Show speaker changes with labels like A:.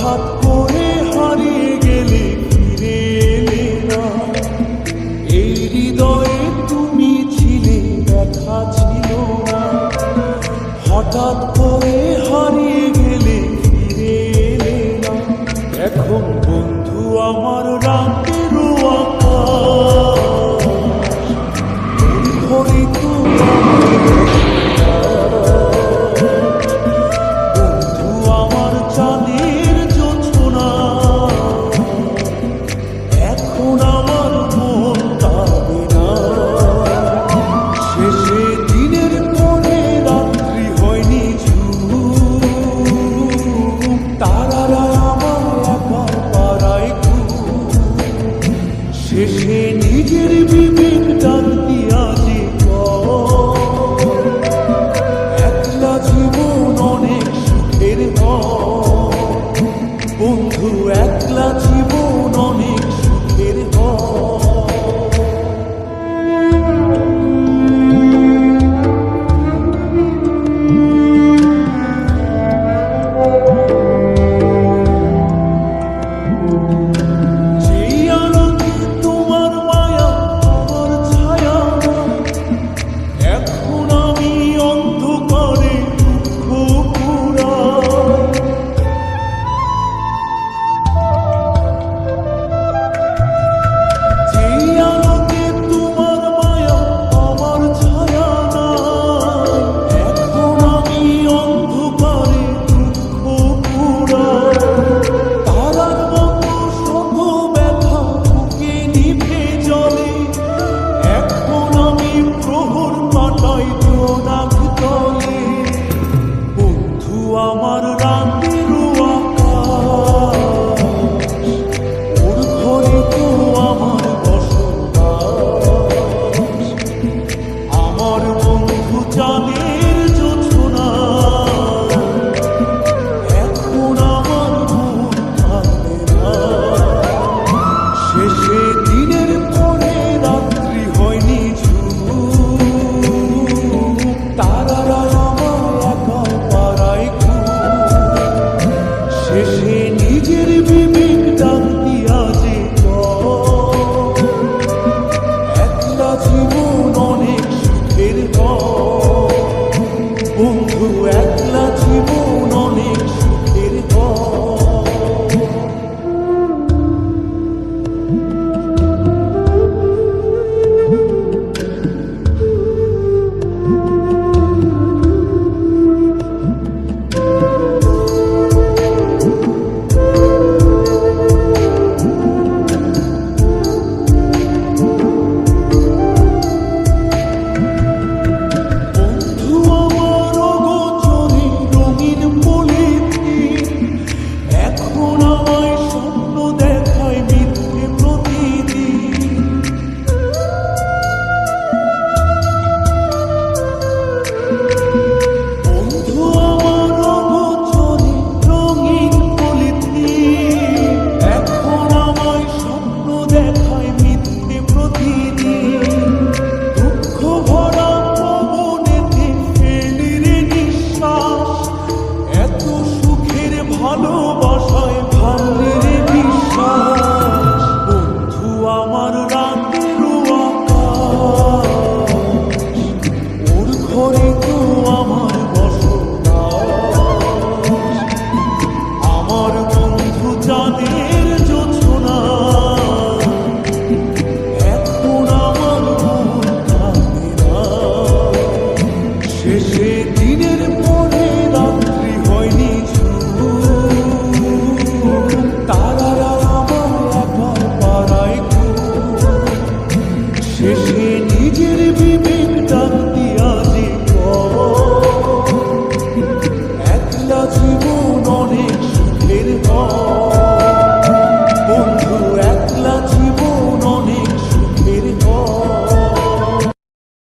A: হঠাৎ করে হারিয়ে গেলে ফিরে এলে না। এই হৃদয়ে তুমি ছিলে, দেখা ছিল না। হঠাৎ করে হারিয়ে গেলে ফিরে এলে না। এখন বন্ধু আমার রাতের আকাশ, ভরে বন্ধু আমার চাঁদের জোছনা। এখন আমার মন কাঁদে না। শেষে দিনের পরে রাত্রি হয়নি ঝুম, তারারা আমার একার পাড়ায় ঘুম। শেষে নিজের বিবেক ডাক দিয়া যে একলা জীবন অনেক সুখের হয়। বন্ধু একলা জীবন অনেক সুখের হয়। যেই আলোকে তোমার মায়া আমার ছায়া, এখন আমি অন্ধকারে দুঃখ কুড়াই। যেই আলোকে তোমার মায়া আমার ছায়া নাই, এখন আমি অন্ধকারে দুঃখ কুড়াই। তারার মতো শত ব্যথা বুকে নিভে জ্বলে, এখন আমি প্রহর কাটাই জোনাক তলে। বন্ধু আমার রাতের আকাশ, ওর ঘরে তো আমার বসবাস। আমার বন্ধু চাঁদের জোছনা, এখন আমার মন কাঁদে না। শেষে দিনের পরে রাত্রি হয়নি ঝুম, তারারা আমার একার পাড়ায় ঘুম। শেষে নিজের বিবেক ডাক দিয়া যে একলা জীবন অনেক সুখের হয়। বন্ধু একলা জীবন অনেক সুখের হয়। বন্ধু আমার অগোচরে রঙিন পলিথিন, এখন আমায় স্বপ্ন দেখায় মিথ্যে প্রতিদিন। বন্ধু আমার অগোচরে রঙিন পলিথিন, এখন আমায় স্বপ্ন দেখায় মিথ্যে প্রতিদিন। দুঃখ ভরা পবনেতে ফেলি রে নিঃশ্বাস, এত সুখের ভালোবাসায় ভাঙলি রে বিশ্বাস। বন্ধু আমার রাতের আকাশ, ওর ঘরে তো আমার বসবাস। আমার বন্ধু চাঁদের জোছনা, এখন আমার মন কাঁদে না। শেষে দিনের পরে রাত্রি হয়নি ঝুম, তারারা আমার একার পাড়ায় ঘুম। শেষে নিজের বিবেক ডাক দিয়া যে একলা জীবন অনেক সুখের হয়।